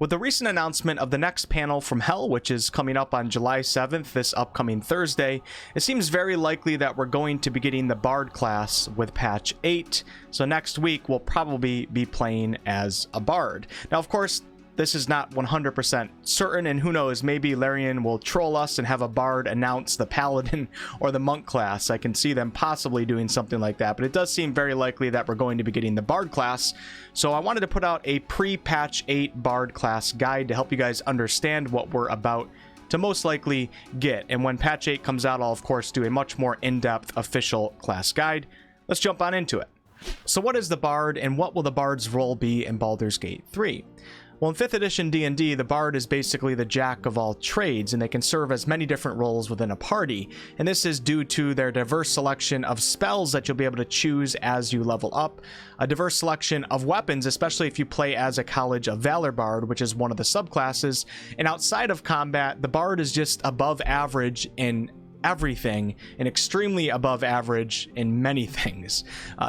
With the recent announcement of the next panel from Hell, which is coming up on July 7th, this upcoming Thursday, it seems very likely that we're going to be getting the Bard class with patch 8. So next week, we'll probably be playing as a Bard. Now, of course, this is not 100% certain, and who knows, maybe Larian will troll us and have a Bard announce the Paladin or the Monk class. I can see them possibly doing something like that, but it does seem very likely that we're going to be getting the Bard class. So I wanted to put out a pre-patch 8 Bard class guide to help you guys understand what we're about to most likely get. And when patch 8 comes out, I'll of course do a much more in-depth official class guide. Let's jump on into it. So what is the Bard, and what will the Bard's role be in Baldur's Gate 3? Well, in 5th edition D&D, the Bard is basically the jack of all trades, and they can serve as many different roles within a party. And this is due to their diverse selection of spells that you'll be able to choose as you level up, a diverse selection of weapons, especially if you play as a College of Valor Bard, which is one of the subclasses. And outside of combat, the Bard is just above average in everything and extremely above average in many things.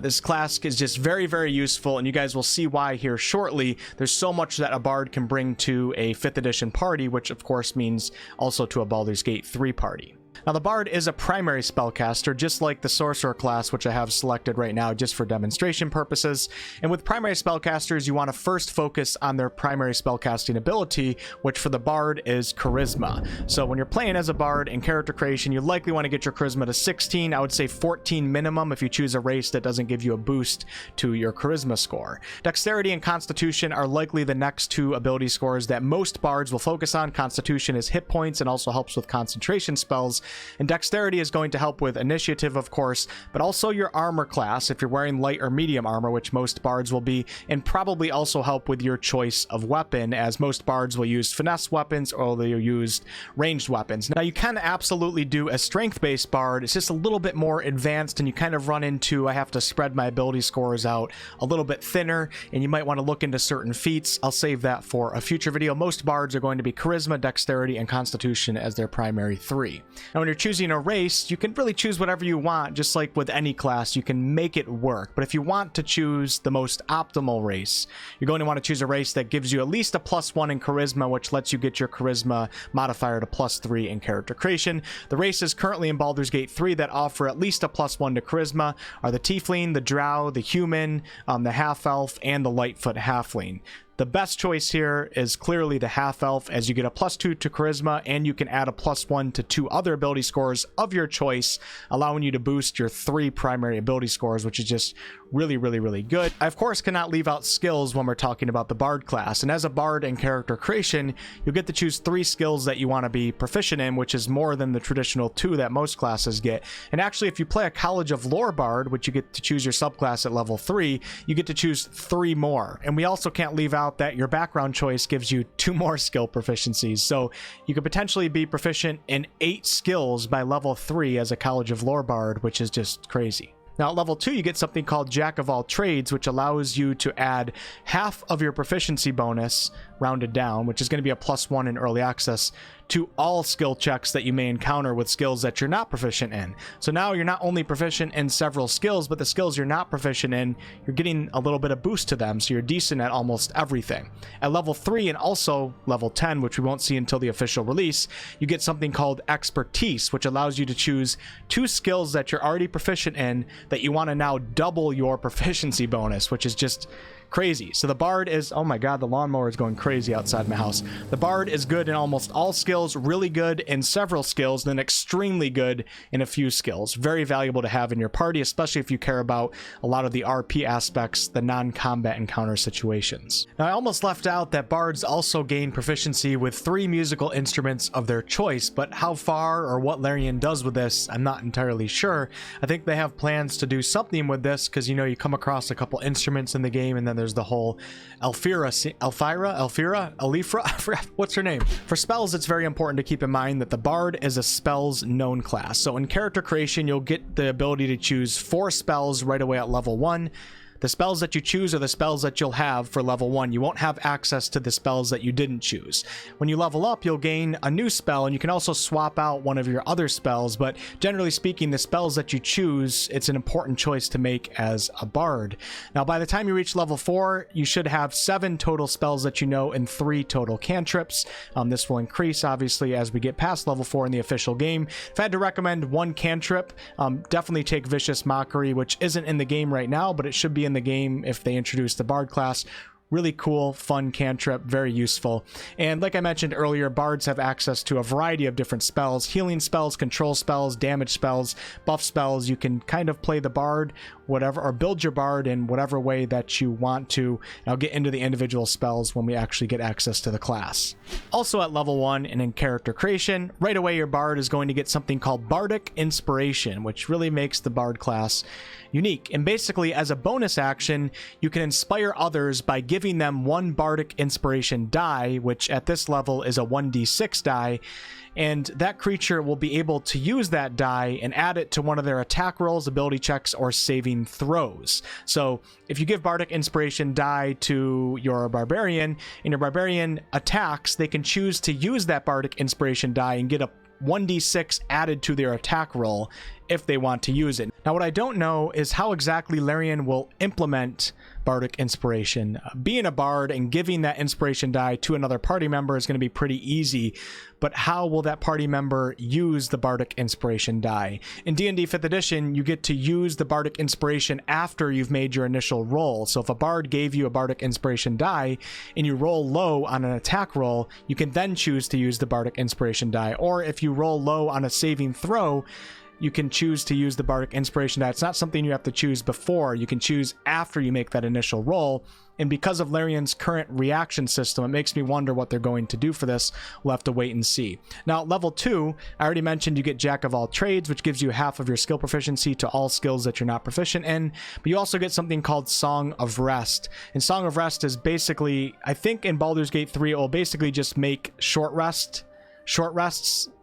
This class is just very, very useful, and you guys will see why here shortly. There's so much that a Bard can bring to a 5th edition party, which of course means also to a Baldur's Gate 3 party. Now, the Bard is a primary spellcaster, just like the Sorcerer class, which I have selected right now just for demonstration purposes. And with primary spellcasters, you want to first focus on their primary spellcasting ability, which for the Bard is Charisma. So when you're playing as a Bard in character creation, you likely want to get your Charisma to 16. I would say 14 minimum if you choose a race that doesn't give you a boost to your Charisma score. Dexterity and Constitution are likely the next two ability scores that most Bards will focus on. Constitution is hit points and also helps with concentration spells. And Dexterity is going to help with initiative, of course, but also your armor class if you're wearing light or medium armor, which most Bards will be, and probably also help with your choice of weapon, as most Bards will use finesse weapons or they'll use ranged weapons. Now, you can absolutely do a strength-based Bard. It's just a little bit more advanced, and you kind of run into, I have to spread my ability scores out a little bit thinner, and you might want to look into certain feats. I'll save that for a future video. Most Bards are going to be Charisma, Dexterity, and Constitution as their primary three. Now, when you're choosing a race, you can really choose whatever you want. Just like with any class, you can make it work. But if you want to choose the most optimal race, you're going to want to choose a race that gives you at least a +1 in Charisma, which lets you get your Charisma modifier to +3 in character creation. The races currently in Baldur's Gate 3 that offer at least a +1 to Charisma are the Tiefling, the Drow, the Human, the Half-Elf, and the Lightfoot Halfling. The best choice here is clearly the Half-Elf, as you get a +2 to Charisma, and you can add a +1 to 2 other ability scores of your choice, allowing you to boost your 3 primary ability scores, which is just really, really, really good. I, of course, cannot leave out skills when we're talking about the Bard class, and as a Bard in character creation, you'll get to choose 3 skills that you want to be proficient in, which is more than the traditional 2 that most classes get. And actually, if you play a College of Lore Bard, which you get to choose your subclass at level 3, you get to choose 3 more. And we also can't leave out that your background choice gives you 2 more skill proficiencies, so you could potentially be proficient in 8 skills by level 3 as a College of Lore Bard, which is just crazy. Now, at level 2, you get something called Jack of all trades, which allows you to add half of your proficiency bonus, rounded down, which is going to be a +1 in early access, to all skill checks that you may encounter with skills that you're not proficient in. So now you're not only proficient in several skills, but the skills you're not proficient in, you're getting a little bit of boost to them, so you're decent at almost everything. At level 3 and also level 10, which we won't see until the official release, you get something called Expertise, which allows you to choose 2 skills that you're already proficient in that you want to now double your proficiency bonus, which is just crazy. So the Bard is, oh my god, the lawnmower is going crazy outside my house. The Bard is good in almost all skills, really good in several skills, then extremely good in a few skills. Very valuable to have in your party, especially if you care about a lot of the RP aspects, the non-combat encounter situations. Now, I almost left out that Bards also gain proficiency with 3 musical instruments of their choice, but how far or what Larian does with this, I'm not entirely sure. I think they have plans to do something with this, because, you know, you come across a couple instruments in the game, and then there's the whole Elfira, what's her name? For spells, it's very important to keep in mind that the Bard is a spells known class. So in character creation, you'll get the ability to choose 4 spells right away at level 1. The The spells that you choose are the spells that you'll have for level 1. You won't have access to the spells that you didn't choose. When you level up, you'll gain a new spell, and you can also swap out one of your other spells, but generally speaking, the spells that you choose, it's an important choice to make as a bard. Now, by the time you reach level 4, you should have 7 total spells that you know and 3 total cantrips. This will increase, obviously, as we get past level 4 in the official game. If I had to recommend one cantrip, definitely take Vicious Mockery, which isn't in the game right now, but it should be in the game if they introduce the Bard class. Really cool, fun cantrip, very useful. And like I mentioned earlier, bards have access to a variety of different spells: healing spells, control spells, damage spells, buff spells. You can kind of play the bard whatever, or build your bard in whatever way that you want to. And I'll get into the individual spells when we actually get access to the class. Also at level 1 and in character creation, right away your bard is going to get something called Bardic Inspiration, which really makes the bard class unique. And basically, as a bonus action, you can inspire others by giving them one Bardic Inspiration die, which at this level is a 1d6 die, and that creature will be able to use that die and add it to one of their attack rolls, ability checks, or saving throws. So if you give Bardic Inspiration die to your barbarian, and your barbarian attacks, they can choose to use that Bardic Inspiration die and get a 1d6 added to their attack roll if they want to use it. Now, what I don't know is how exactly Larian will implement Bardic Inspiration. Being a bard and giving that inspiration die to another party member is going to be pretty easy, but how will that party member use the Bardic Inspiration die? In D&D 5th edition, you get to use the Bardic Inspiration after you've made your initial roll. So if a bard gave you a Bardic Inspiration die and you roll low on an attack roll, you can then choose to use the Bardic Inspiration die. Or if you roll low on a saving throw, you can choose to use the Bardic Inspiration die. It's not something you have to choose before. You can choose after you make that initial roll. And because of Larian's current reaction system, it makes me wonder what they're going to do for this. We'll have to wait and see. Now, level 2, I already mentioned you get Jack of all trades, which gives you half of your skill proficiency to all skills that you're not proficient in. But you also get something called Song of Rest. And Song of Rest is basically, I think in Baldur's Gate 3, it will basically just make short rests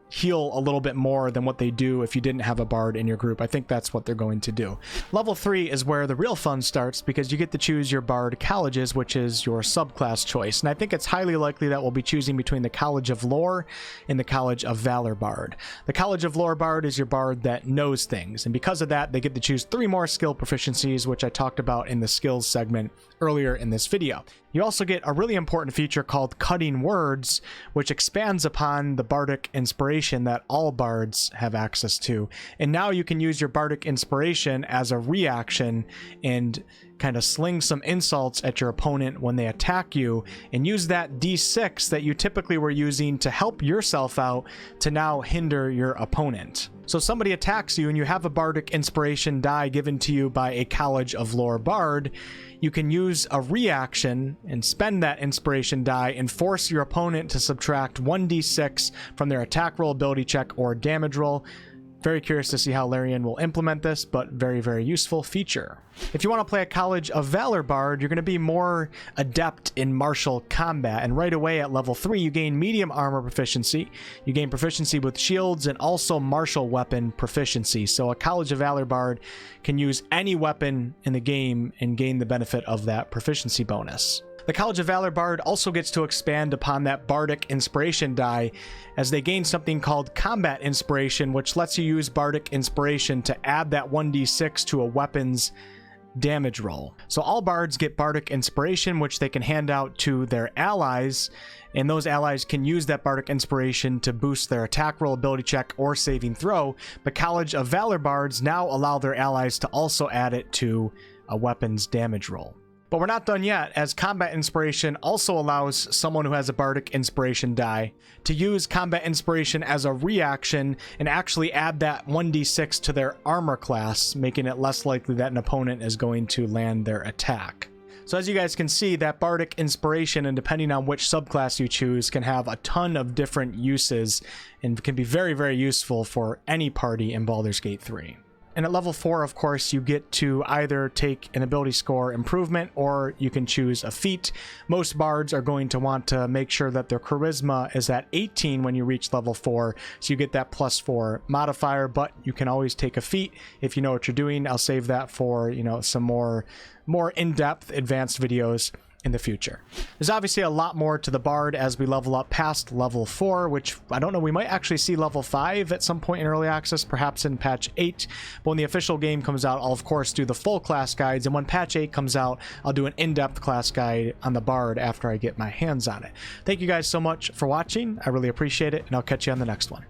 heal a little bit more than what they do if you didn't have a bard in your group. I think that's what they're going to do. Level 3 is where the real fun starts, because you get to choose your bard colleges, which is your subclass choice. And I think it's highly likely that we'll be choosing between the College of Lore and the College of Valor bard. The College of Lore bard is your bard that knows things, and because of that, they get to choose 3 more skill proficiencies, which I talked about in the skills segment earlier in this video. You also get a really important feature called Cutting Words, which expands upon the Bardic Inspiration that all bards have access to. And now you can use your Bardic Inspiration as a reaction and kind of sling some insults at your opponent when they attack you, and use that d6 that you typically were using to help yourself out to now hinder your opponent. So somebody attacks you and you have a Bardic Inspiration die given to you by a College of Lore bard. You can use a reaction and spend that inspiration die and force your opponent to subtract 1d6 from their attack roll, ability check, or damage roll. Very curious to see how Larian will implement this, but very, very useful feature. If you want to play a College of Valor bard, you're going to be more adept in martial combat, and right away at level 3 you gain medium armor proficiency, you gain proficiency with shields, and also martial weapon proficiency. So a College of Valor bard can use any weapon in the game and gain the benefit of that proficiency bonus. The College of Valor bard also gets to expand upon that Bardic Inspiration die, as they gain something called Combat Inspiration, which lets you use Bardic Inspiration to add that 1d6 to a weapon's damage roll. So all bards get Bardic Inspiration, which they can hand out to their allies, and those allies can use that Bardic Inspiration to boost their attack roll, ability check, or saving throw. But College of Valor bards now allow their allies to also add it to a weapon's damage roll. But we're not done yet, as Combat Inspiration also allows someone who has a Bardic Inspiration die to use Combat Inspiration as a reaction and actually add that 1d6 to their armor class, making it less likely that an opponent is going to land their attack. So as you guys can see, that Bardic Inspiration, and depending on which subclass you choose, can have a ton of different uses and can be very, very useful for any party in Baldur's Gate 3. And at level 4, of course, you get to either take an ability score improvement or you can choose a feat. Most bards are going to want to make sure that their charisma is at 18 when you reach level 4, so you get that +4 modifier, but you can always take a feat if you know what you're doing. I'll save that for, you know, some more in-depth advanced videos in the future. There's obviously a lot more to the bard as we level up past level 4, which I don't know, we might actually see level 5 at some point in early access, perhaps in patch 8. But when the official game comes out, I'll of course do the full class guides, and when patch 8 comes out, I'll do an in-depth class guide on the bard after I get my hands on it. Thank you guys so much for watching. I really appreciate it, and I'll catch you on the next one.